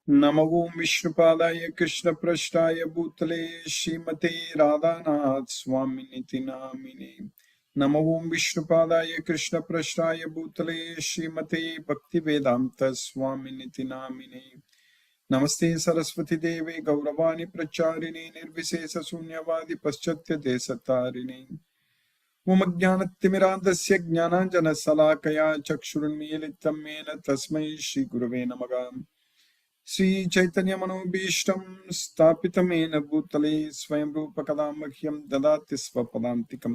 नमो विष्णुपादाय कृष्णपृष्ठाय भूतले श्रीमते राधानाथ स्वामिनिति नामिने। नमो विष्णुपादाय कृष्णपृष्ठाय भूतले श्रीमते भक्तिवेदांत स्वामिनिति नामिने। नमस्ते सरस्वती देवे गौरवाणी प्रचारिणे निर्विशेष शून्यवादी पश्चात्य देशतारिणे। ओमज्ञानतिमिरान्धस्य ज्ञानाञ्जनशलाकया चक्षुरुन्मीलितं येन तस्मै श्रीगुरवे नमः। श्री चैतन्य मनोभीष्टं स्थापितं येन भूतले स्वयं रूप कदा मह्यं ददाति स्वपदान्तिकं।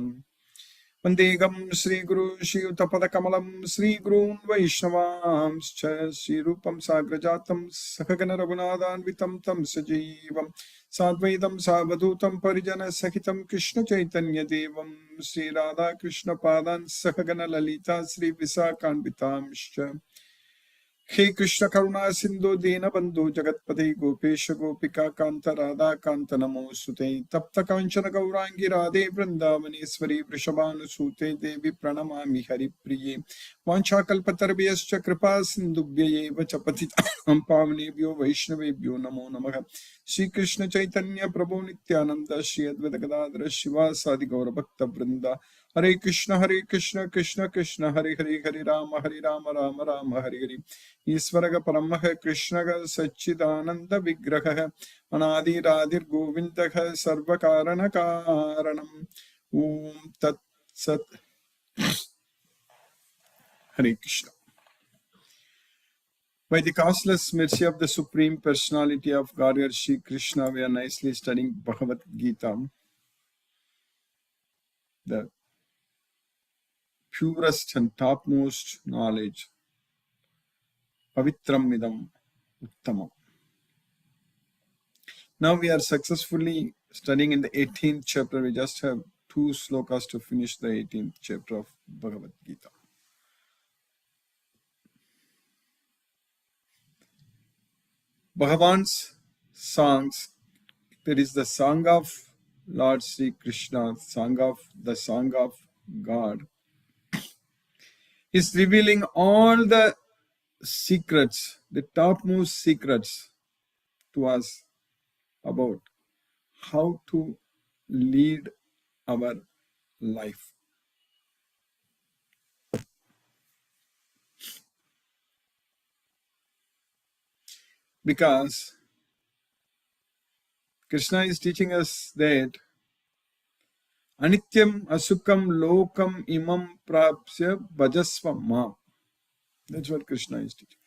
वन्देहं श्रीगुरु श्रीयुतपदकमलं श्रीगुरून् वैष्णवांश्च श्रीरूपं साग्रजातं सहगण रघुनाथान्वितं तं सजीवं साद्वैतं सावधूतं परिजनसहितं कृष्ण चैतन्य देवं श्रीराधा कृष्ण पादान् सहगण ललिता श्रीविशाखान्वितांश्च। हे कृष्ण करुणा सिंधु दीनबंधु जगत्पते गोपेश गोपिका कांत राधा कांत नमोस्तुते। तप्त कांचन गौरांगी राधे वृंदावनेश्वरी वृषभानुसूते देवी प्रणमामि हरिप्रिये। वाञ्छाकल्पतरुभ्यश्च कृपा सिन्धुभ्यैव च पतितानां पावनेभ्यो वैष्णवेभ्यो नमो नमः। श्री कृष्ण चैतन्य प्रभु नित्यानंद श्री अद्वैत गदाधर शिवासादि गौरभक्त वृंदा। हरे कृष्ण कृष्ण कृष्ण हरे हरे हरे राम राम राम हरे हरे। ईश्वर परमः कृष्ण सच्चिदानंद विग्रह अनादिरादिर्गोविंद सर्वकारण कारणम्। ओम तत्सत्। Hare Krishna. By the causeless mercy of the Supreme Personality of Godhead Shri Krishna, we are nicely studying Bhagavad Gita, the purest and topmost knowledge. Pavitram idam uttamam. Now we are successfully studying in the 18th chapter. We just have 2 slokas to finish the 18th chapter of Bhagavad Gita. Bhagavan's songs, there is the song of Lord Sri Krishna, the song of God, is revealing all the secrets, the topmost secrets to us about how to lead our life. Because Krishna is teaching us that Anityam asukam lokam imam prapsya bhajasva ma. That's what Krishna is teaching.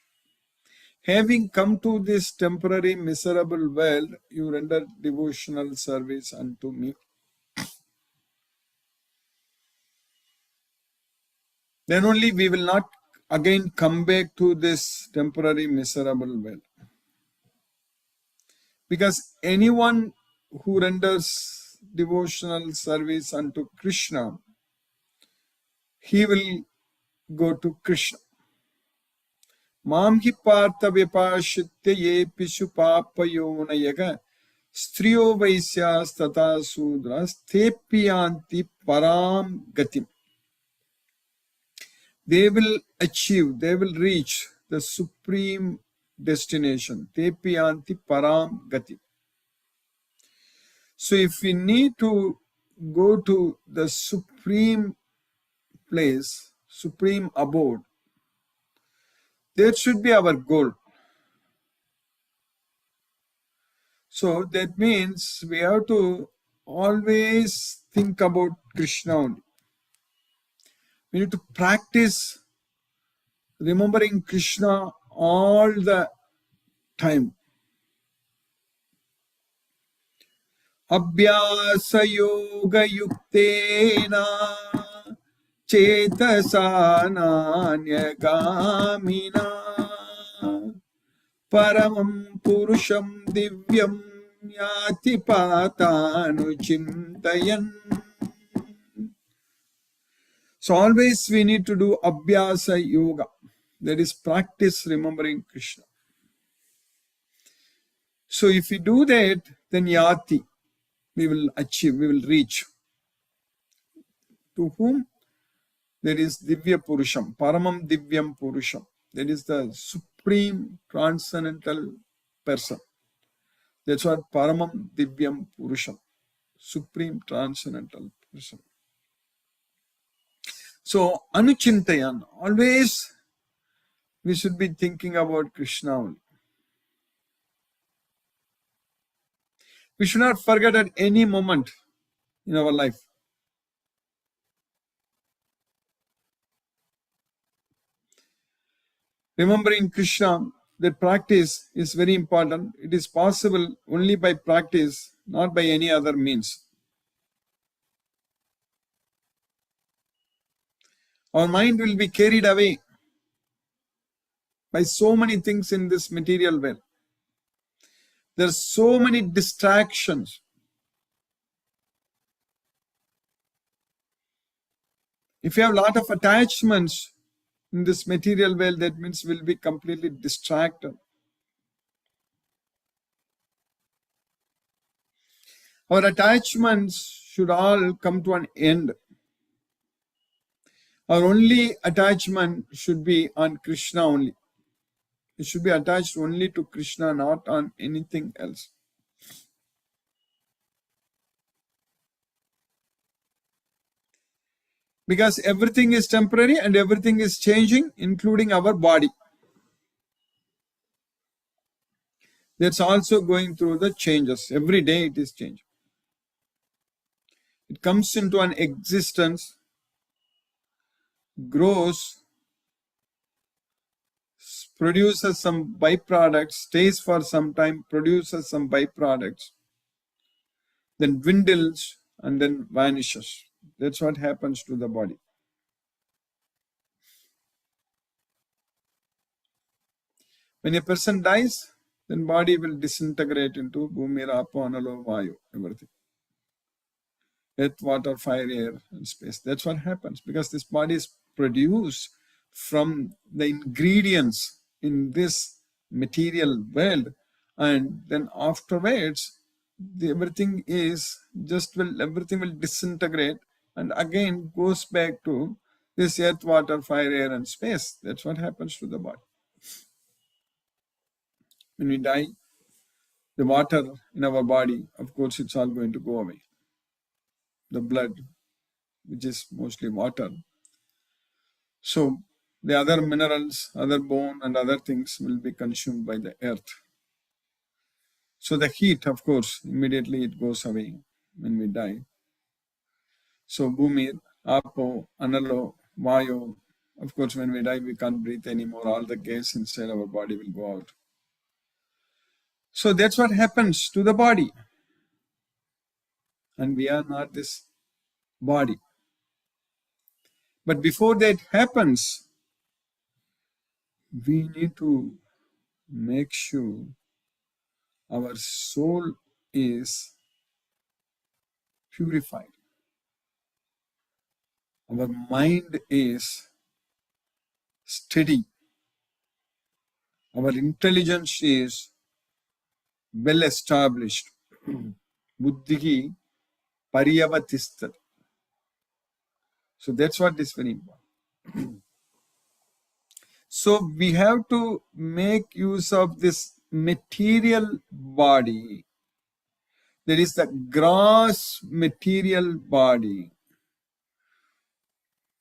Having come to this temporary miserable world, you render devotional service unto me. Then only we will not again come back to this temporary miserable world. Because anyone who renders devotional service unto Krishna, he will go to Krishna. Mam hi partha vipashitya ye pishu papayonayaga striyo vaisyas tata sudras tepiyanti param gatim. They will achieve, they will reach the supreme destination. Tepiyanti param gatim. So if we need to go to the supreme place, supreme abode, that should be our goal. So that means we have to always think about Krishna only. We need to practice remembering Krishna all the time. Abhyasa yoga yuktena chetasa nanya-gamina paramam purusham divyam yati patanu chintayan. So always we need to do abhyasa yoga. That is practice remembering Krishna. So if we do that, then yati, we will achieve, we will reach. To whom? There is Divya Purusham, Paramam Divyam Purusham. That is the supreme transcendental person. That's what Paramam Divyam Purusham, supreme transcendental person. So, Anuchintayan, always we should be thinking about Krishna only. We should not forget at any moment in our life. Remembering Krishna, that practice is very important. It is possible only by practice, not by any other means. Our mind will be carried away by so many things in this material world. There are so many distractions. If you have a lot of attachments in this material world, that means we'll be completely distracted. Our attachments should all come to an end. Our only attachment should be on Krishna only. It should be attached only to Krishna, not on anything else. Because everything is temporary and everything is changing, including our body. That's also going through the changes. Every day it is changing. It comes into an existence, grows, produces some byproducts, stays for some time, produces some byproducts, then dwindles and then vanishes. That's what happens to the body. When a person dies, then body will disintegrate into bhumi, rapo, analo, vayu, everything. Earth, water, fire, air, and space. That's what happens because this body is produced from the ingredients in this material world, and then afterwards, everything will disintegrate and again goes back to this earth, water, fire, air, and space. That's what happens to the body. When we die, the water in our body, of course, it's all going to go away. The blood, which is mostly water. So the other minerals, other bone and other things will be consumed by the earth. So the heat, of course, immediately it goes away when we die. So bhumi, apo, analo, vayu, of course, when we die, we can't breathe anymore. All the gas inside our body will go out. So that's what happens to the body. And we are not this body. But before that happens, we need to make sure our soul is purified. Our mind is steady. Our intelligence is well established. Buddhihi pariyavatistat. So that's what is very important. So we have to make use of this material body. There is the gross material body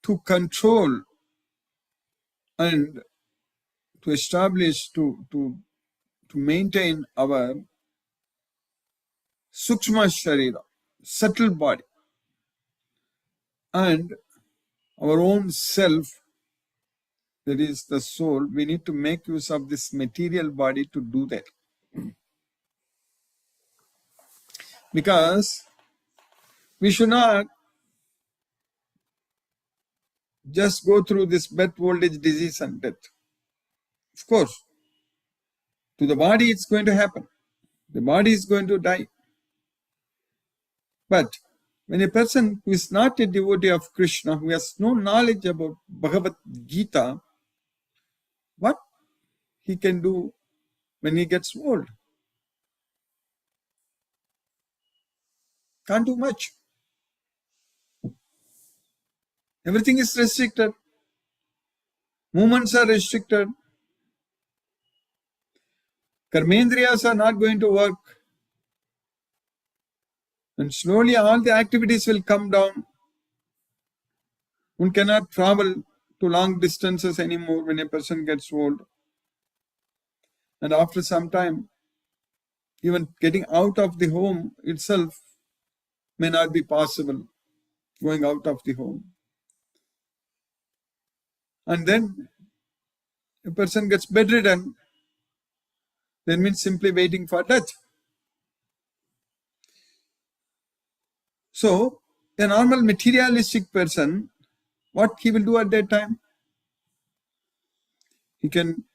to control and to establish, to maintain our sukshma sharira, subtle body, and our own self, that is the soul. We need to make use of this material body to do that. Because we should not just go through this birth, old age, disease and death. Of course, to the body it's going to happen. The body is going to die. But when a person who is not a devotee of Krishna, who has no knowledge about Bhagavad Gita, what he can do when he gets old? Can't do much. Everything is restricted. Movements are restricted. Karmendriyas are not going to work. And slowly all the activities will come down. One cannot travel to long distances anymore when a person gets old. And after some time, even getting out of the home itself may not be possible, going out of the home. And then a person gets bedridden, that means simply waiting for death. So, a normal materialistic person, what he will do at that time? He can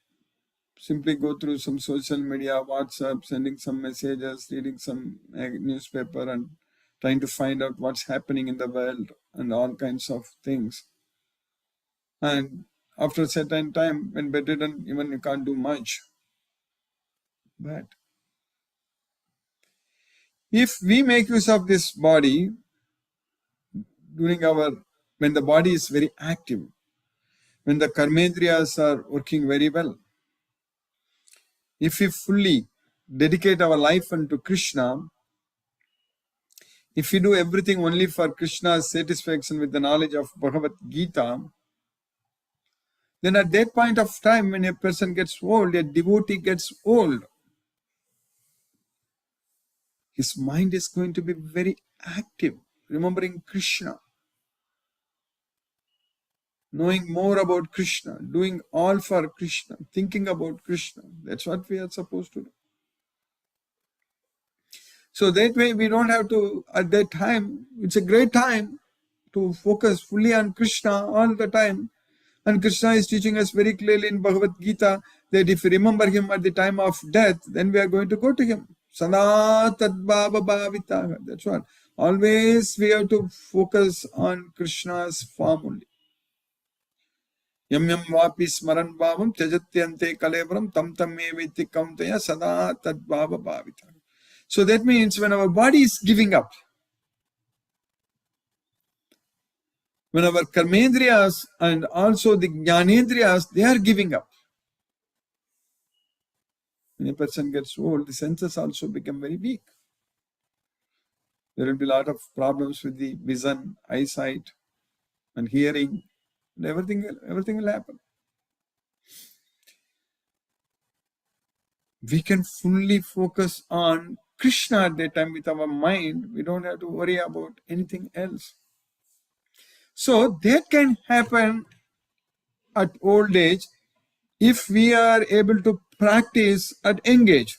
simply go through some social media, WhatsApp, sending some messages, reading some newspaper and trying to find out what's happening in the world and all kinds of things. And after a certain time, when bedridden, even you can't do much. But if we make use of this body when the body is very active, when the karmendriyas are working very well, if we fully dedicate our life unto Krishna, if we do everything only for Krishna's satisfaction with the knowledge of Bhagavad Gita, then at that point of time when a person gets old, a devotee gets old, his mind is going to be very active, remembering Krishna, knowing more about Krishna, doing all for Krishna, thinking about Krishna. That's what we are supposed to do. So that way we don't have to, at that time, it's a great time to focus fully on Krishna all the time. And Krishna is teaching us very clearly in Bhagavad Gita that if we remember him at the time of death, then we are going to go to him. Sada tadbhava bhavita. That's what. Always we have to focus on Krishna's form only. Yam yam vapi smaran bhavam tyajatyante kalevram tam tam me viti kauntaya sada tadbhava bhavita. So that means when our body is giving up, when our karmendriyas and also the jnanendriyas, they are giving up. When a person gets old, the senses also become very weak. There will be a lot of problems with the vision, eyesight, and hearing, and everything will happen. We can fully focus on Krishna at that time with our mind. We don't have to worry about anything else. So that can happen at old age if we are able to practice at young age.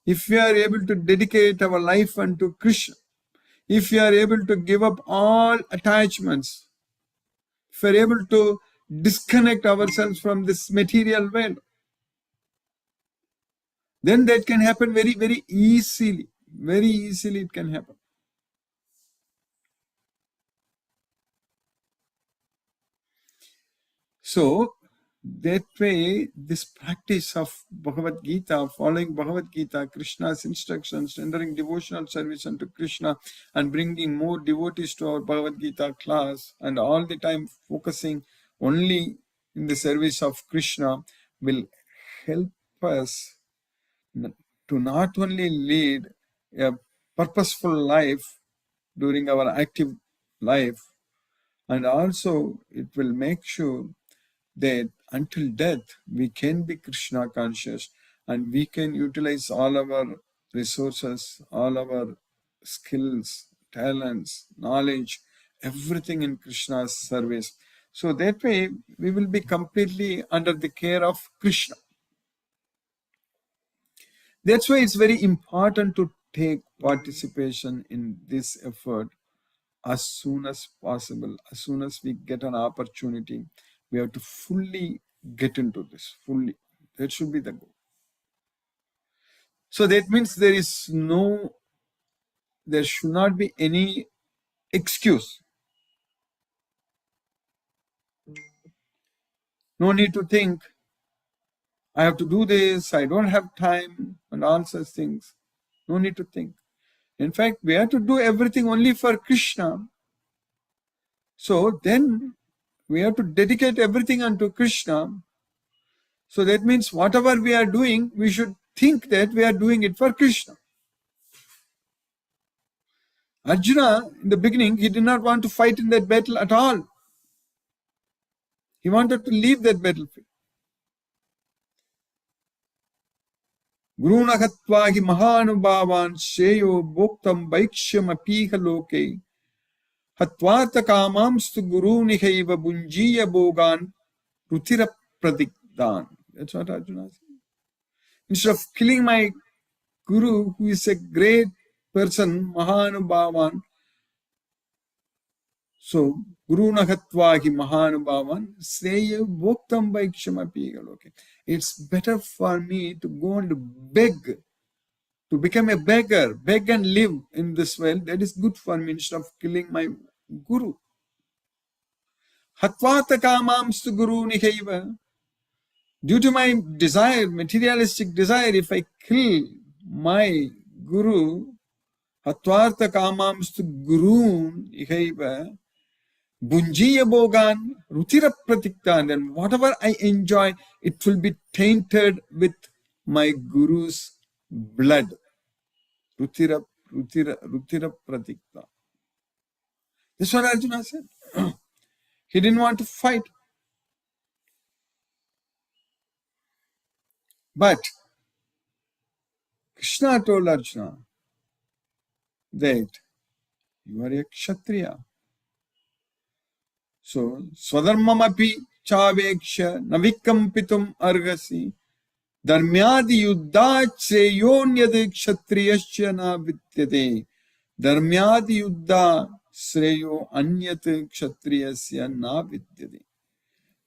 If we are able to dedicate our life unto Krishna, if we are able to give up all attachments, if we are able to disconnect ourselves from this material world, then that can happen very, very easily. Very easily it can happen. So, that way, this practice of Bhagavad Gita, following Bhagavad Gita, Krishna's instructions, rendering devotional service unto Krishna, and bringing more devotees to our Bhagavad Gita class, and all the time focusing only in the service of Krishna, will help us to not only lead a purposeful life during our active life, and also it will make sure that until death we can be Krishna conscious and we can utilize all our resources, all our skills, talents, knowledge, everything in Krishna's service. So that way we will be completely under the care of Krishna. That's why it's very important to take participation in this effort as soon as possible. As soon as we get an opportunity, we have to fully get into this, fully. That should be the goal. So that means there should not be any excuse. No need to think, I have to do this, I don't have time, and all such things. No need to think. In fact, we have to do everything only for Krishna. So then we have to dedicate everything unto Krishna. So that means whatever we are doing, we should think that we are doing it for Krishna. Arjuna, in the beginning, he did not want to fight in that battle at all. He wanted to leave that battlefield. Guruna hatva hi mahanubhavan shreyo bhoktam vaikshyam apiha loke hatvarta kamamstu gurunihaiva bunjiya bhogan rutira pradigdan. That's what Arjuna said. Instead of killing my guru, who is a great person, mahanubhavan, so Guruna hatva hi mahanubhavan sreya bhoktam vaikshyam apiha loke. It's better for me to go and beg, to become a beggar, beg and live in this world. That is good for me instead of killing my guru. Hatvata kamamstu guru nihaiva. Due to my desire, materialistic desire, if I kill my guru, hatvarta kamamstu guru nihaiva, bunjiya bhogan rutira pratiktan, and whatever I enjoy, it will be tainted with my guru's blood. Rutira pratikta. This is what Arjuna said. He didn't want to fight. But Krishna told Arjuna that you are a Kshatriya. So, Swadharmamapi chaveksha navikampitum argasi dharmyadi yuddha shreyonyad kshatriyasya na vidyate. Dharmyadi yuddha shreyo anyat kshatriyasya na vidyate.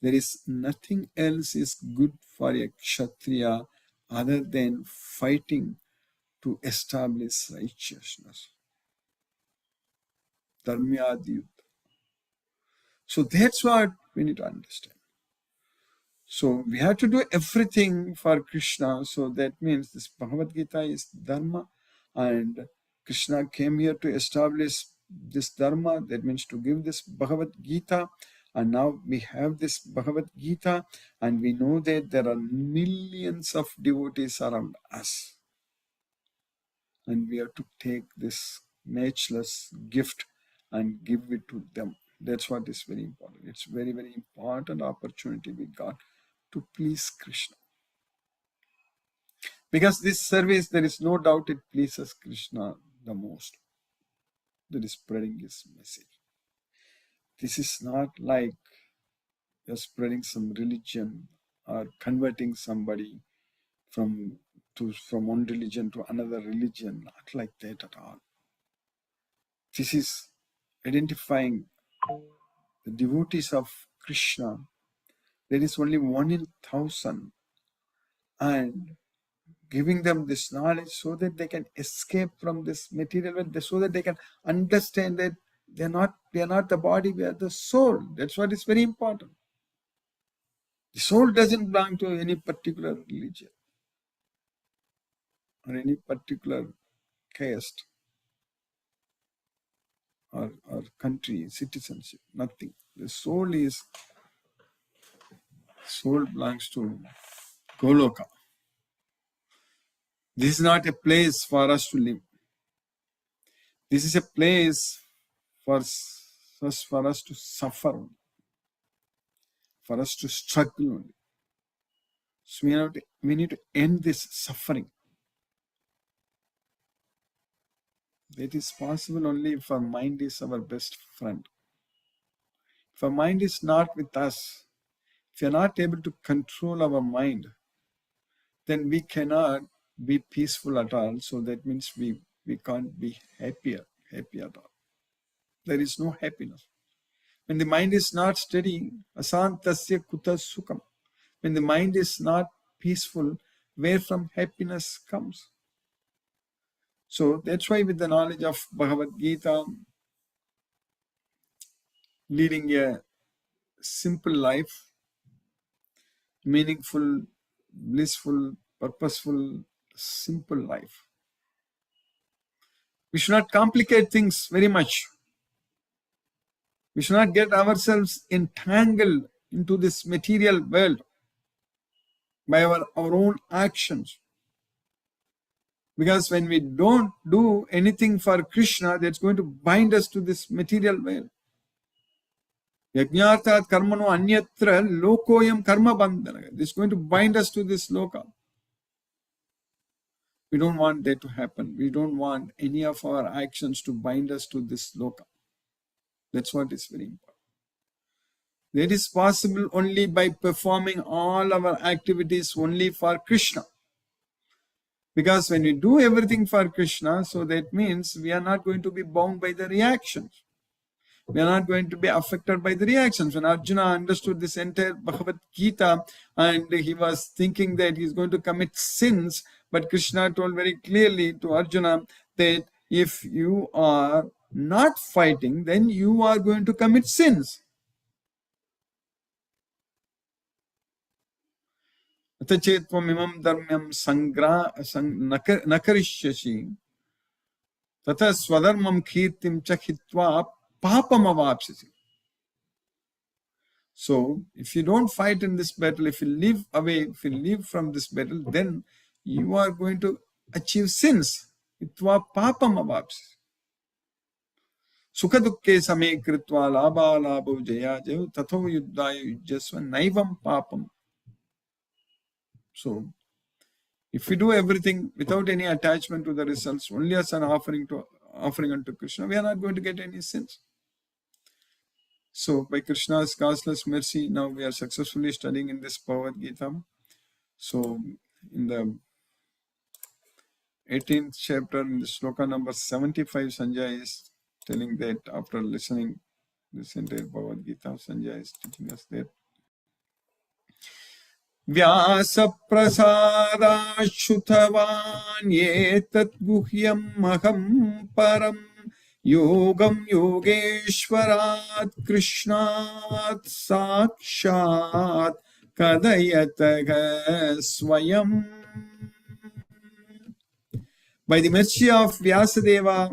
There is nothing else is good for a Kshatriya other than fighting to establish righteousness. Dharmyadi yuddha. So that's what we need to understand. So we have to do everything for Krishna. So that means this Bhagavad Gita is Dharma, and Krishna came here to establish this Dharma. That means to give this Bhagavad Gita. And now we have this Bhagavad Gita, and we know that there are millions of devotees around us. And we have to take this matchless gift and give it to them. That's what is very important. It's very, very important opportunity we got to please Krishna. Because this service, there is no doubt it pleases Krishna the most. That is spreading his message. This is not like you're spreading some religion or converting somebody from one religion to another religion. Not like that at all. This is identifying the devotees of Krishna. There is only 1 in 1,000, and giving them this knowledge so that they can escape from this material world, so that they can understand that we are not the body, we are the soul. That's what is very important. The soul doesn't belong to any particular religion or any particular caste or country, citizenship, nothing. The soul belongs to Goloka. This is not a place for us to live. This is a place for us to suffer, for us to struggle. So we need to end this suffering. That is possible only if our mind is our best friend. If our mind is not with us, if we are not able to control our mind, then we cannot be peaceful at all. So that means we can't be happy at all. There is no happiness. When the mind is not steady, asantasya kuta sukham. When the mind is not peaceful, where from happiness comes? So that's why with the knowledge of Bhagavad Gita, leading a simple life, meaningful, blissful, purposeful, simple life. We should not complicate things very much. We should not get ourselves entangled into this material world. by our own actions. Because when we don't do anything for Krishna, that's going to bind us to this material world. Yajnarthat karmano anyatra lokoyam karma bandhana. This is going to bind us to this loka. We don't want that to happen. We don't want any of our actions to bind us to this loka. That's what is very important. That is possible only by performing all our activities only for Krishna. Because when we do everything for Krishna, so that means we are not going to be bound by the reactions. We are not going to be affected by the reactions. When Arjuna understood this entire Bhagavad Gita and he was thinking that he is going to commit sins, but Krishna told very clearly to Arjuna that if you are not fighting, then you are going to commit sins. Atachetvam imam dharmyam nakarishyasi tata swadharmam kirtim chakitva papam avapsasi. So, if you don't fight in this battle, if you live away, if you live from this battle, then you are going to achieve sins. Itva papam avapsasi. Sukha dukke same kritva labha labho jaya jayo tatho yuddhaya yujyasva naivam papam. So, if we do everything without any attachment to the results, only as an offering unto Krishna, we are not going to get any sins. So, by Krishna's causeless mercy, now we are successfully studying in this Bhagavad Gita. So, in the 18th chapter, in the sloka number 75, Sanjay is telling that after listening this entire Bhagavad Gita, Sanjay is teaching us that Vyasa prasadashutavan yetat guhyam maham param yogam yogeshwarat krishnat sakshat kadayataga swayam. By the mercy of Vyasadeva,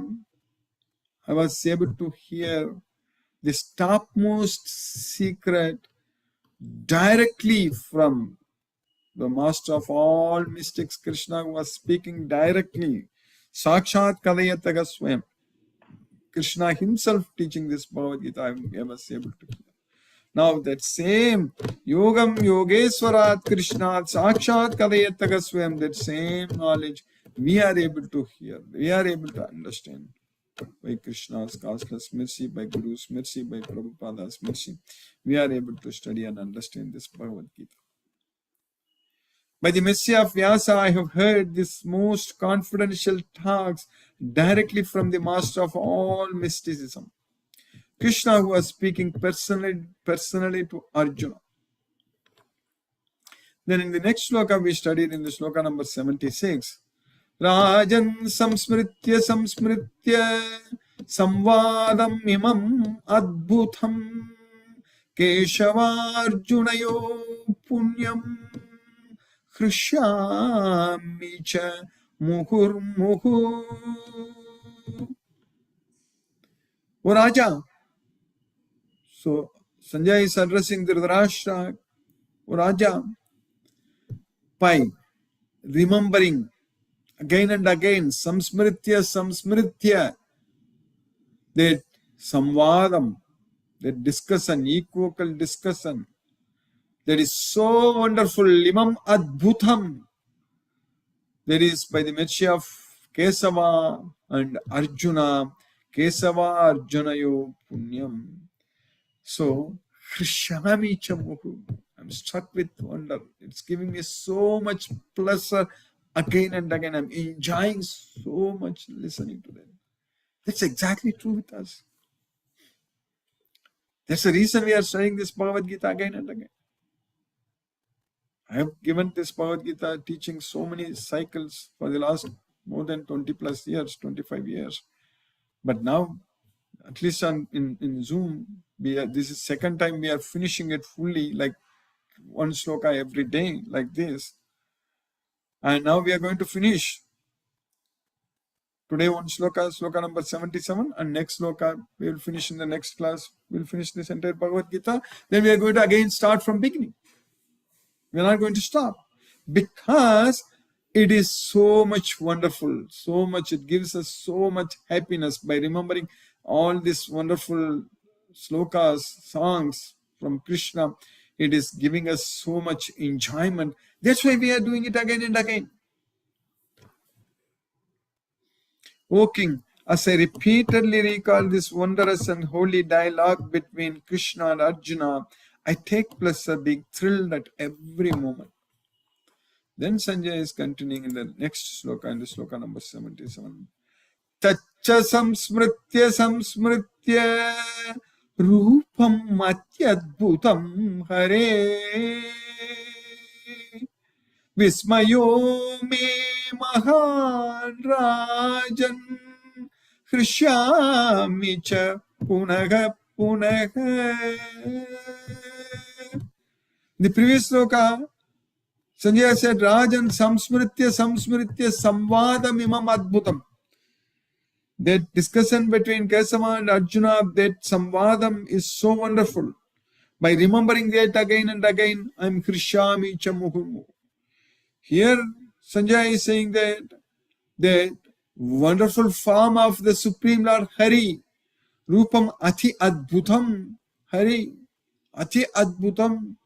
I was able to hear this topmost secret directly from the master of all mystics. Krishna was speaking directly. Sakshat Kadayataga Swayam. Krishna himself teaching this Bhagavad Gita, I was able to hear. Now that same Yogam Yogeswarat Krishna Sakshat Kadayataga Swayam, that same knowledge we are able to hear, we are able to understand. By Krishna's causeless mercy, by Guru's mercy, by Prabhupada's mercy, we are able to study and understand this Bhagavad Gita. By the mercy of Vyasa, I have heard this most confidential talks directly from the master of all mysticism, Krishna, who was speaking personally to Arjuna. Then in the next sloka we studied, in the sloka number 76, Rajan samsmritya samvadam imam adbhutam keshavarjunayo punyam krishyami cha muhurmuhu. O Raja, so Sanjay is addressing Dhritarashtra. O Raja, by remembering again and again, samsmritya, that samvadam, that discussion, equivocal discussion, that is so wonderful, imam adbhutam, that is by the mercy of Kesava and Arjuna, Kesava Arjunayo punyam. So, Krishnami chamuhu, I'm struck with wonder. It's giving me so much pleasure. Again and again, I'm enjoying so much listening to them. That's exactly true with us. That's the reason we are studying this Bhagavad Gita again and again. I have given this Bhagavad Gita teaching so many cycles for the last more than 20 plus years, 25 years. But now, at least in Zoom, this is second time we are finishing it fully, like one sloka every day, like this. And now we are going to finish. Today one sloka number 77, and next sloka we will finish in the next class. We will finish this entire Bhagavad Gita. Then we are going to again start from beginning. We are not going to stop. because it is so much wonderful, so much, it gives us so much happiness by remembering all these wonderful slokas, songs from Krishna. It is giving us so much enjoyment. That's why we are doing it again and again. O king, as I repeatedly recall this wondrous and holy dialogue between Krishna and Arjuna, I take pleasure being thrilled at every moment. Then Sanjay is continuing in the next sloka, in the sloka number 77. Tacha samsmritya samsmritya rupam atyadbhutam hare vismayo me mahan rajan hrishyami cha punaha punaha. The previous sloka, Sanjaya said, Rajan samsmritya samsmritya samvadam imam adbhutam. That discussion between Kesava and Arjuna, that samvadam is so wonderful. By remembering that again and again, I am Krishyami Chamuhurmu. Here, Sanjaya is saying that the wonderful form of the Supreme Lord Hari, Rupam Ati Adbhutam, Hari, Ati Adbhutam.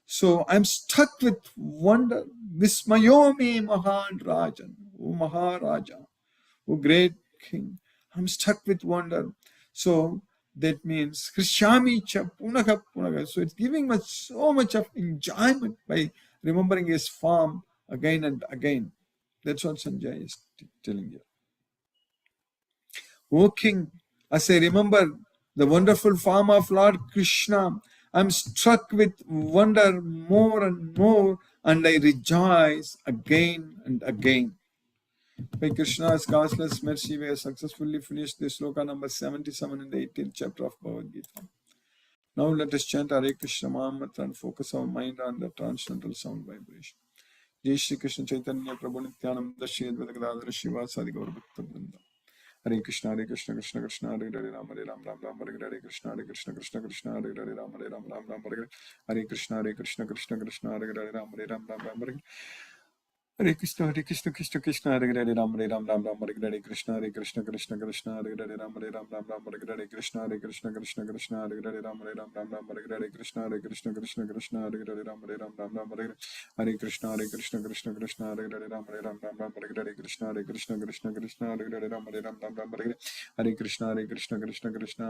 So I'm stuck with wonder. Vismayomi Mahan Rajan, O Maharaja, O great king. I'm stuck with wonder. So that means Krishyami cha punaha punaha. So it's giving us so much of enjoyment by remembering his form again and again. That's what Sanjay is telling you. O king, as I remember the wonderful form of Lord Krishna, I'm struck with wonder more and more, and I rejoice again and again. By Krishna's causeless mercy, we have successfully finished the sloka number 77 in the 18th chapter of Bhagavad Gita. Now let us chant Hare Krishna Mahamantra and focus our mind on the transcendental sound vibration. Jai Shri Krishna Chaitanya Prabhu Nityananda Shri Advaita Gadadhara Shivasadi Gaura Bhakta Vrinda. Hare Krishna Krishna Krishna Hare Hare Ram Hare Ram Ram Ram Hare Hare Krishna Krishna Krishna Hare Hare Ram Hare Ram Ram Ram Hare Hare Krishna Krishna Krishna Hare Hare Ram Hare Ram Ram Ram Hare Hare Krishna Krishna Krishna Hare Hare Ram Hare Ram Ram Ram Hare Hare Krishna Krishna Krishna Hare Hare Ram Hare Ram Ram Ram Hare Hare Krishna Krishna Krishna Hare Hare Ram Hare Ram Ram Ram Hare Hare Krishna Krishna Krishna Hare Hare Ram Hare Ram Ram Ram Hare Hare Krishna Krishna Hare Hare Ram Hare Ram Ram Ram Hare Hare Krishna Krishna Hare Hare Ram Hare Ram Ram Ram Hare Hare Krishna Krishna Hare Hare Ram Hare Ram Ram Ram Hare Hare Krishna Krishna Hare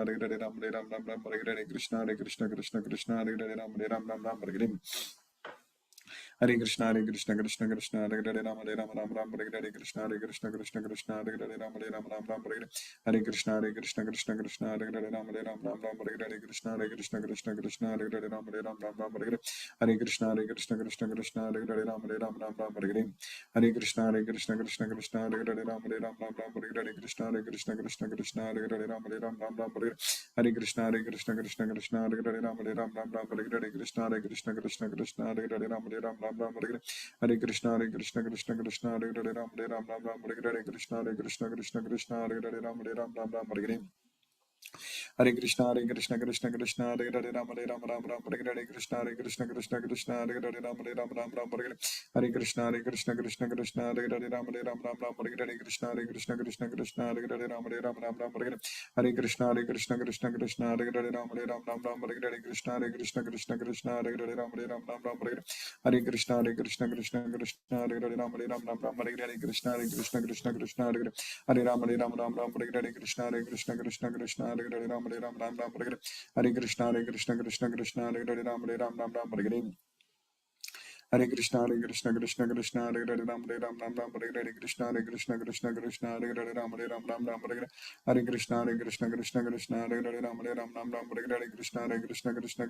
Hare Ram Hare Ram Ram Ram Hare Hare Hare Krishna Krishna Krishna Hare Hare Ram Hare Ram Ram Ram Hare Hare Krishna Krishna Hare Hare Ram Hare Ram Ram Ram Hare Hare Krishna Krishna Hare Hare Ram Hare Ram Ram Ram Hare Hare Krishna Krishna Hare Hare Ram Hare Ram Ram Ram Hare Hare Krishna Krishna Hare Hare Ram Hare Ram Ram Ram Hare Hare Krishna Krishna Hare Hare Ram Hare Ram Ram Ram Hare Hare Krishna Krishna Hare Hare Ram Hare Ram Ram Ram Hare Hare Krishna Krishna Hare Hare Ram Hare Ram Ram Ram Hare Hare Krishna Krishna Hare Hare Ram Hare Ram Ram Ram Hare Hare Krishna Krishna Hare Hare Ram Hare Ram Ram Ram Hare Hare Krishna Krishna Hare Hare Ram Hare Ram Ram Ram Hare Hare Hare Krishna Krishna Hare Hare Ram Hare Ram Ram Ram Hare Hare Krishna Krishna Hare Hare Ram Hare Ram Ram Ram Hare Hare Krishna Krishna Hare Hare Ram Hare Ram Ram Ram Hare Hare Krishna Krishna Hare Hare Ram Hare Ram Ram Ram Hare Hare Krishna Hare Hare Ram Hare Ram Ram Ram Hare Hare Krishna Krishna Hare Hare Ram Hare Ram Ram Ram Hare Hare Krishna Hare Hare Ram Hare Ram Ram Ram Hare Hare Krishna Hare Hare Ram Hare Ram Ram Ram Hare Hare Krishna Krishna Hare Hare Ram Hare Ram Ram Ram Hare Hare Krishna Hare Hare Ram Hare Ram Ram Ram Hare Hare Hare Krishna Hare Hare Ram Hare Ram Ram Ram Hare Hare Krishna Hare Hare Ram Hare Ram Ram Ram Hare Hare Krishna Hare Hare Ram Hare Ram Ram Ram Hare Hare Krishna Hare Hare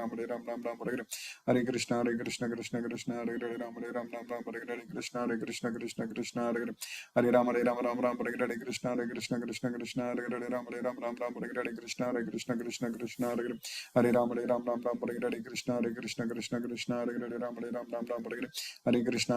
Ram Hare Ram Ram Ram Hare Hare Krishna Hare Hare Ram Hare Ram Ram Ram Hare Hare Krishna Hare Ram Ram Ram Hare Hare Krishna Hare Hare Ram Hare Ram Ram Ram Hare Hare Krishna Hare Ram Hare Ram Ram Ram Hare Hare Ram Hare Ram Ram Ram Hare Hare Krishna Hare Ram Hare Ram Ram Ram Hare Hare Krishna Hare Ram Hare Krishna Krishna Krishna Hare Hare Ram Ram Hare Krishna Krishna Krishna Hare Hare Ram Ram Hare Krishna Krishna Krishna Hare Hare Ram Ram Hare Krishna Krishna Hare Ram Hare Krishna Krishna Hare Hare Ram Ram Hare Krishna Krishna Hare Hare Ram Ram Hare Krishna Krishna Hare Hare Ram Ram Hare Hare Krishna Krishna Krishna Hare Hare Ram Hare Krishna Krishna Hare Hare Ram Ram Hare Krishna Krishna Hare Hare Ram Hare Krishna Krishna Hare Hare Ram Hare Krishna Krishna Hare Hare Ram Hare Krishna Krishna Hare Hare Ram Hare Krishna Krishna Hare Hare Ram Hare Krishna Krishna Hare Hare Ram Hare Krishna Hare Ram Hare Krishna Krishna Hare Hare Ram Hare Krishna Krishna Hare Hare Ram Hare Krishna Krishna Hare Hare Ram Hare Krishna Krishna Hare Hare Ram Hare Krishna Krishna Hare Ram Hare Krishna Krishna Hare Hare Ram Hare Krishna Krishna Hare Hare Ram Hare Hare Krishna Krishna Hare Hare Ram Hare Krishna Krishna Hare Hare Ram Hare Krishna Krishna Hare Hare Ram Hare Krishna Krishna Hare Hare Ram Hare Krishna Krishna Hare Hare Ram Hare Krishna Krishna Hare Hare Ram Hare Krishna Krishna Hare Hare Ram Hare Hare Krishna Krishna Hare Hare Ram Hare Hare Krishna Krishna Hare Hare Ram Hare Hare Krishna Krishna Hare Hare Ram Hare Krishna Krishna Hare Hare Ram Hare Krishna Krishna Hare Hare Ram Hare Krishna Krishna Hare Hare Ram Hare Krishna Hare Ram Hare Krishna Krishna Hare Hare Ram Hare Krishna Hare Hare Ram Hare Hare Krishna Hare Ram Hare Krishna Krishna Hare Hare Ram Hare Krishna Krishna Hare Hare Ram Hare Krishna Krishna Hare Hare Ram Hare Krishna Krishna Hare Hare Ram Hare Krishna Hare Hare Ram Hare Krishna Hare Ram Hare Krishna Hare Hare Ram Hare Krishna Hare Hare Krishna Hare Hare Ram Hare Krishna Hare Hare Ram Hare Krishna Hare Hare Ram Hare Krishna Hare Hare Ram Hare Krishna Hare Hare Ram Hare Krishna Hare Hare Ram Hare Krishna Hare Hare Ram Hare Hare Krishna Hare Hare Ram Hare Krishna Hare Hare Ram Hare Krishna Hare Hare Ram Hare Krishna Hare Hare Ram Hare Krishna Hare Hare Ram Hare Krishna Hare Ram Hare Krishna Hare Hare Ram Hare Krishna Hare Ram Hare Krishna Hare Hare Ram Hare Krishna Hare Ram Hare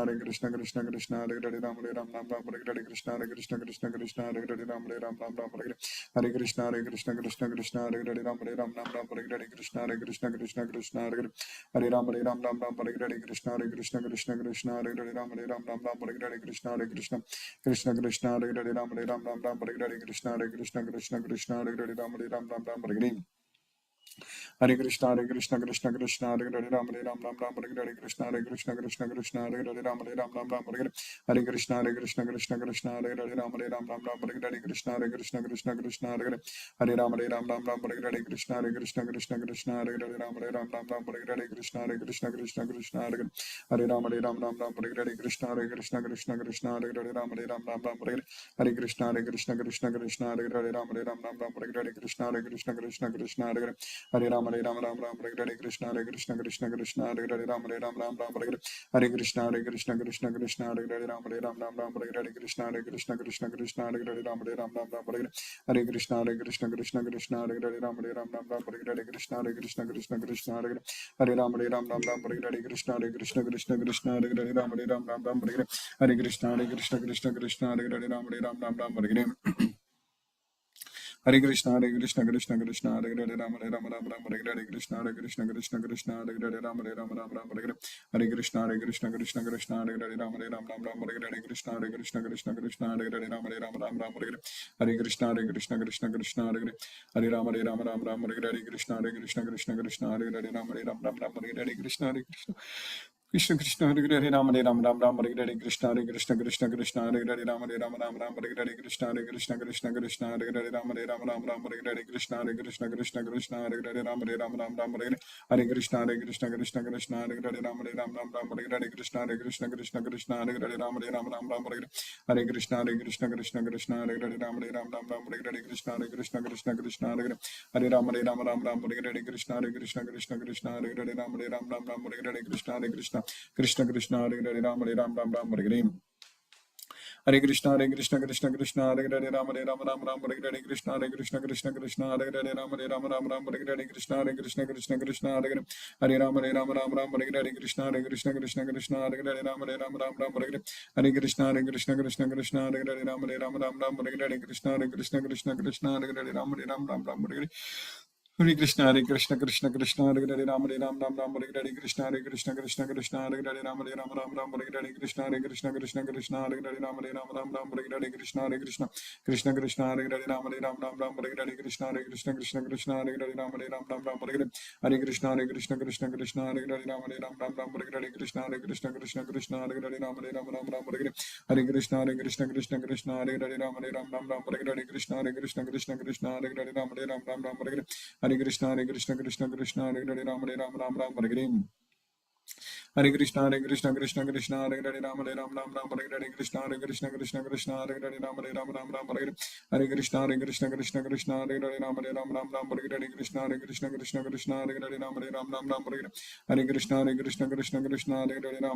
Krishna Hare Hare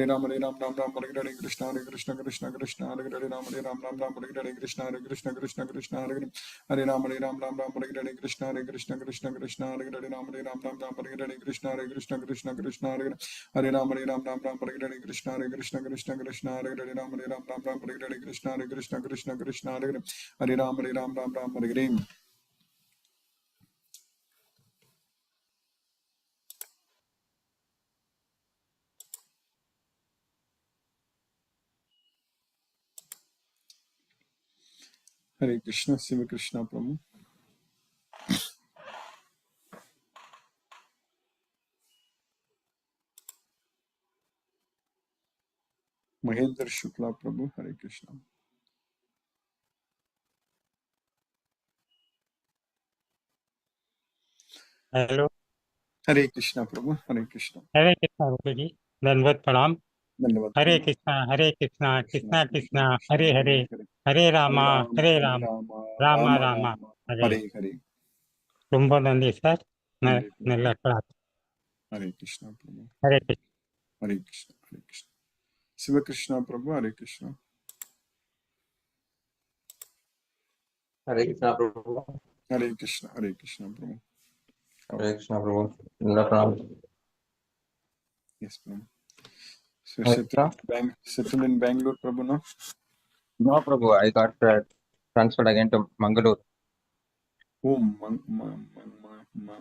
Ram Hare Krishna Hare Ram Hare Hare Krishna Shiva Krishna Prabhu Mahendra Shukla Prabhu Hare Krishna hello Hare Krishna Prabhu Hare Krishna हरे कृष्णा रुपये जी दंडवत प्रणाम धन्यवाद हरे प्रभु Krishna Krishna Krishna Krishna Hare Hare Hare Hare Hare Hare Ram Hare Hare Ram Ram Ram Ram Ram Ram Hare Hare Hare तुम्बो Nandi sir Nande Prabhu निलकड़ा Hare Krishna Prabhu Hare Krishna Hare Krishna Shiv Krishna Prabhu Hare Krishna Hare Krishna Prabhu Hare Krishna Prabhu Hare Krishna, Prabhu. Pranam. Yes, Prabhu. So Hare Krishna. settled in Bangalore, Prabhu, no? No, Prabhu. I got transferred again to Mangalore. Oh,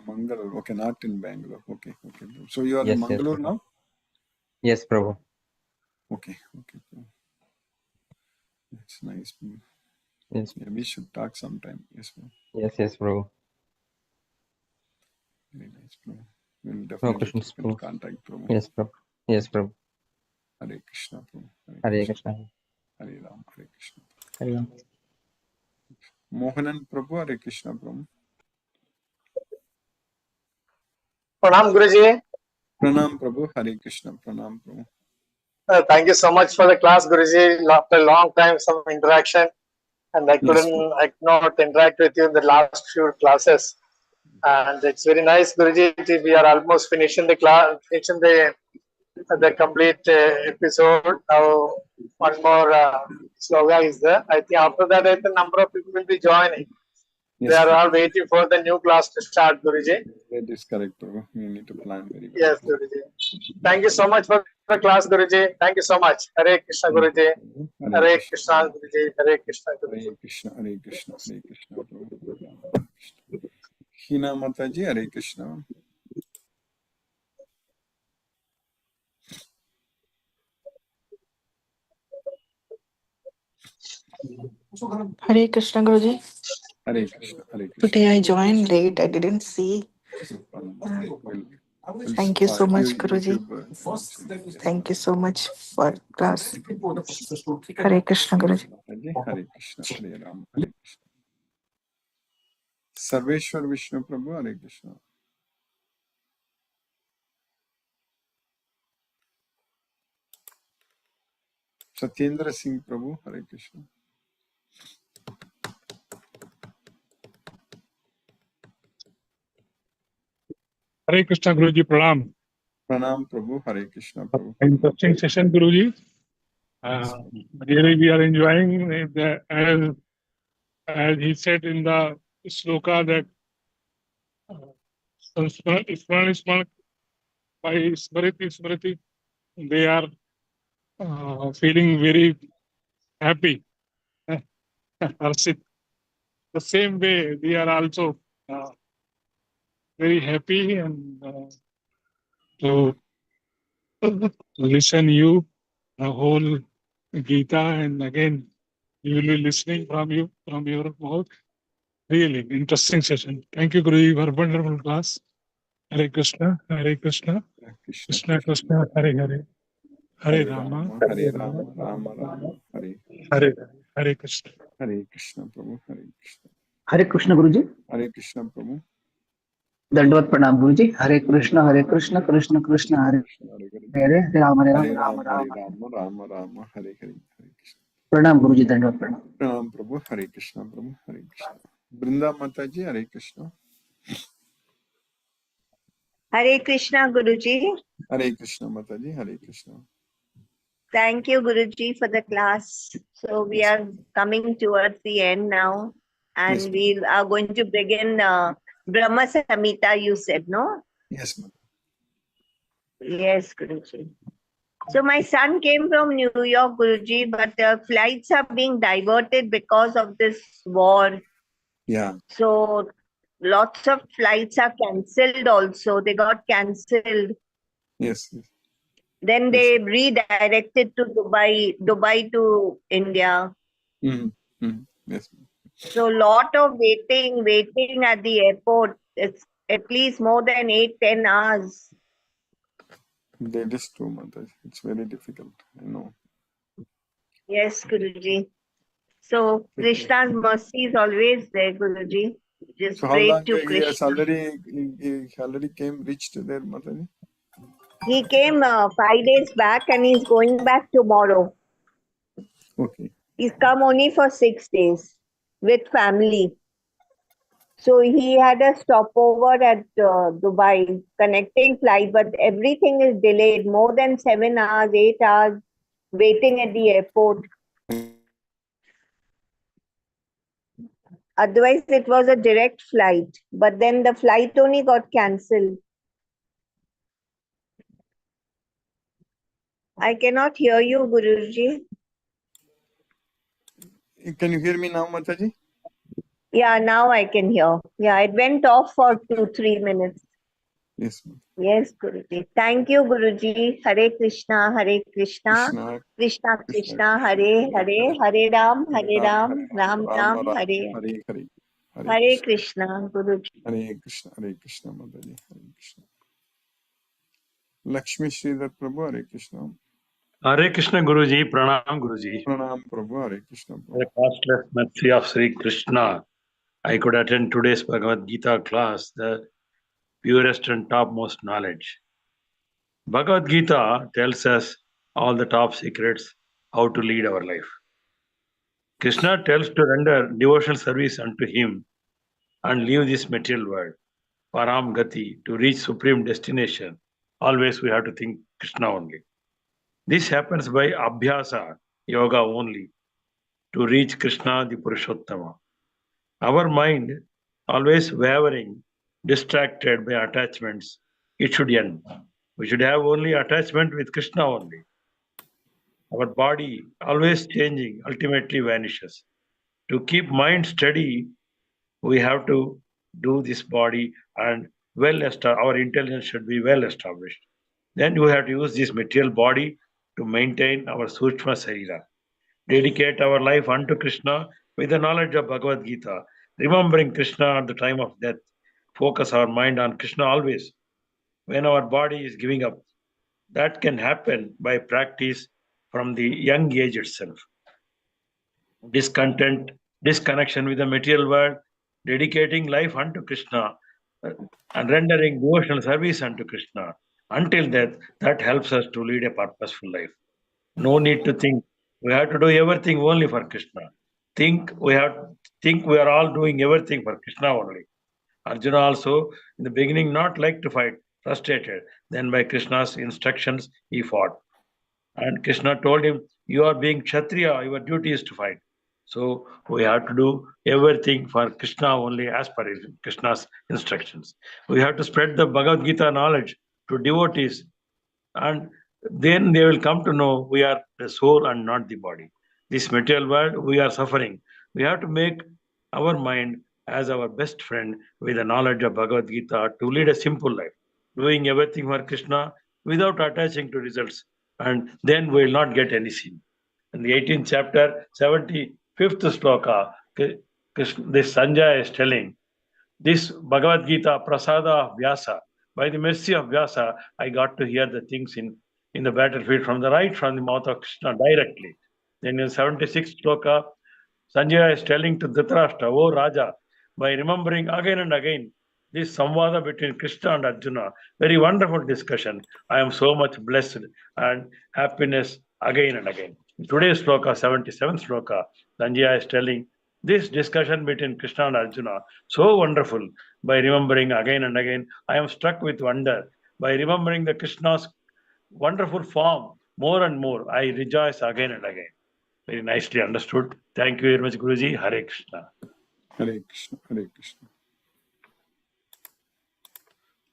Mangalore. Okay, not in Bangalore. Okay. So you are in Yes, Mangalore Prabhu. now? Yes, Prabhu. Okay. Prabhu. That's nice. Prabhu. Yes, Yeah, we should talk sometime. Yes, Prabhu. yes, Prabhu. Very nice, Prabhu. We'll No definitely questions, keep in Prabhu. contact, Prabhu. Yes, Prabhu. Yes, Prabhu. Hare Krishna, Prabhu. Hare Krishna. Hare Ram, Hare Krishna. Hare Ram. Mohanan Prabhu, Hare Krishna, Prabhu. Pranam Guruji. Pranam Prabhu, Hare Krishna, Pranam Prabhu. Thank you so much for the class, Guruji. After a long time, some interaction, and I Yes, could not interact with you in the last few classes. And it's very nice, Guruji. We are almost finishing the class, finishing the complete episode. Now, one more sloga is there. I think after that, I think the number of people will be joining. Yes, They are Prabhu. all waiting for the new class to start, Guruji. That is correct, Prabhu. We need to plan very well. Yes, Guruji. Thank you so much for the class, Guruji. Thank you so much. Hare Krishna, Guruji. Hare Krishna, Guruji. Hare Krishna, Guruji. Hare Krishna, Hare Krishna, Hare Krishna, Prabhu. Hare Krishna. Hina Mataji, Hare Krishna. Hare Krishna Guruji. Hare Krishna, Hare Krishna. Today I joined late. I didn't see. Thank you so much, Guruji. Thank you so much for class. Hare Krishna Guruji. Hare Krishna, Hare Ram, Hare Krishna. Sarveshwar Vishnu Prabhu, Hare Krishna. Satyendra Singh Prabhu, Hare Krishna. Hare Krishna Guruji, Pranam. Pranam Prabhu, Hare Krishna Prabhu. Interesting session, Guruji. Really, we are enjoying as he said in the sloka that Smrani by Smriti, they are feeling very happy. Arsit. The same way, we are also very happy and to listen you the whole Gita, and again you will be listening from your mouth. Really interesting session. Thank you, Guruji, for wonderful class. Hare Krishna, Hare Krishna, Krishna Krishna, Hare Hare, Hare Rama, Hare Rama, Rama Rama, Hare Hare Hare Krishna. Hare Krishna Prabhu, Hare Krishna. Hare Krishna Guruji. Hare Krishna Prabhu. Dandavat Pranam Guruji. Hare Krishna, Krishna Krishna, Hare Hare, Hare Rama, Hare Rama, Rama Rama, Hare Hare, Hare Krishna. Pranam Guruji, Dandavat Pranam. Pranam Prabhu, Hare Krishna Prabhu, Hare Krishna. Brinda Mataji, Hare Krishna. Hare Krishna, Guruji. Hare Krishna Mataji, Hare Krishna. Thank you, Guruji, for the class. So we are coming towards the end now, and Yes, we are going to begin Brahma Samhita, you said, no? Yes, ma'am. Yes, Guruji. So my son came from New York, Guruji, but flights are being diverted because of this war. Yeah. So lots of flights are cancelled also. They got cancelled. Yes. Then they redirected to Dubai to India. Yes. So lot of waiting at the airport. It's at least more than 8-10 hours. That is true, Mataji. It's very difficult. I know. Yes, Guruji. So Krishna's mercy is always there, Guruji. Just So how pray long to he has Krishna. already reached there, Mataji? He came 5 days back and he's going back tomorrow. Okay. He's come only for 6 days with family. So he had a stopover at Dubai, connecting flight, but everything is delayed. More than 7 hours, 8 hours waiting at the airport. Otherwise, it was a direct flight. But then the flight only got cancelled. I cannot hear you, Guruji. Can you hear me now, Mataji? Yeah, now I can hear. Yeah, it went off for 2-3 minutes. Yes, ma'am. Yes, Guruji. Thank you, Guruji. Hare Krishna, Hare Krishna, Krishna, Krishna Krishna, Krishna, Hare Hare, Hare Ram, Ram Ram, Hare Hare Hare. Hare Krishna, Guruji. Hare Krishna, Mataji. Hare Krishna. Lakshmi Sridhar Prabhu, Hare Krishna. Hare Krishna Guruji, Pranam Guruji. Pranam Prabhu, Hare Krishna. The costless mercy of Sri Krishna, I could attend today's Bhagavad Gita class, the purest and topmost knowledge. Bhagavad Gita tells us all the top secrets how to lead our life. Krishna tells to render devotional service unto him and leave this material world, Param Gati, to reach supreme destination. Always we have to think Krishna only. This happens by Abhyasa, yoga only, to reach Krishna, the Purushottama. Our mind, always wavering, distracted by attachments, it should end. We should have only attachment with Krishna only. Our body, always changing, ultimately vanishes. To keep mind steady, we have to do this body and our intelligence should be well established. Then we have to use this material body to maintain our Sukshma Sarira. Dedicate our life unto Krishna with the knowledge of Bhagavad Gita, remembering Krishna at the time of death. Focus our mind on Krishna always. When our body is giving up, that can happen by practice from the young age itself. Discontent, disconnection with the material world, dedicating life unto Krishna and rendering devotional service unto Krishna. Until death, that helps us to lead a purposeful life. No need to think. We have to do everything only for Krishna. Think we are all doing everything for Krishna only. Arjuna also, in the beginning, not like to fight, frustrated. Then by Krishna's instructions, he fought. And Krishna told him, you are being Kshatriya, your duty is to fight. So we have to do everything for Krishna only as per Krishna's instructions. We have to spread the Bhagavad Gita knowledge to devotees, and then they will come to know we are the soul and not the body. This material world, we are suffering. We have to make our mind as our best friend with the knowledge of Bhagavad Gita to lead a simple life, doing everything for Krishna without attaching to results, and then we will not get any sin. In the 18th chapter, 75th sloka, this Sanjaya is telling, this Bhagavad Gita, Prasada of Vyasa, by the mercy of Vyasa, I got to hear the things in the battlefield from the mouth of Krishna directly. Then in 76th sloka, Sanjaya is telling to Dhritarashtra, O Raja, by remembering again and again this samvada between Krishna and Arjuna, very wonderful discussion. I am so much blessed and happiness again and again. In today's sloka, 77th sloka, Sanjaya is telling this discussion between Krishna and Arjuna, so wonderful. By remembering again and again, I am struck with wonder. By remembering the Krishna's wonderful form more and more, I rejoice again and again. Very nicely understood. Thank you very much, Guruji. Hare Krishna. Hare Krishna, Hare Krishna.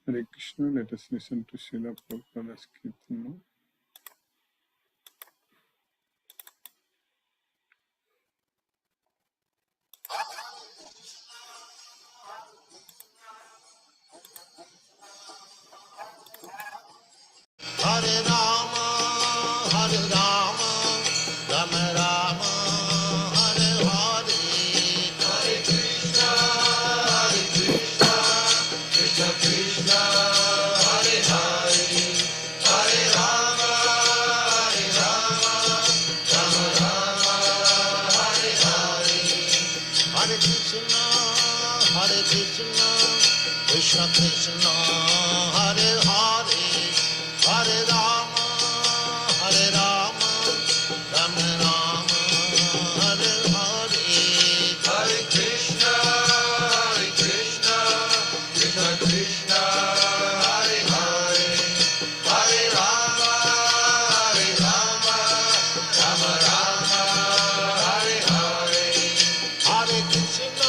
Hare Krishna, let us listen to Srila Prabhupada's Kirtan. Hare Rama, Hare Rama, Rama Rama, Hare Hare, Hare Krishna, Krishna Krishna, Hare Hare, Hare Rama, Rama Rama, Hare Hare, Hare Krishna, Krishna Krishna, Hare Hare. Hare Rama, Rama Rama, Hare Hare, Hare Krishna, Krishna Krishna, Hare Hare, Hare Rama, Rama Rama, Hare Hare, Hare Krishna,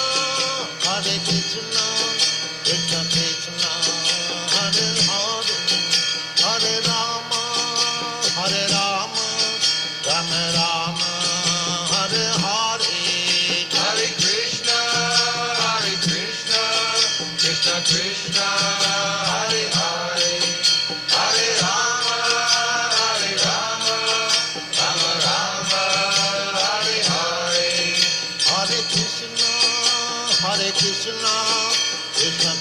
Krishna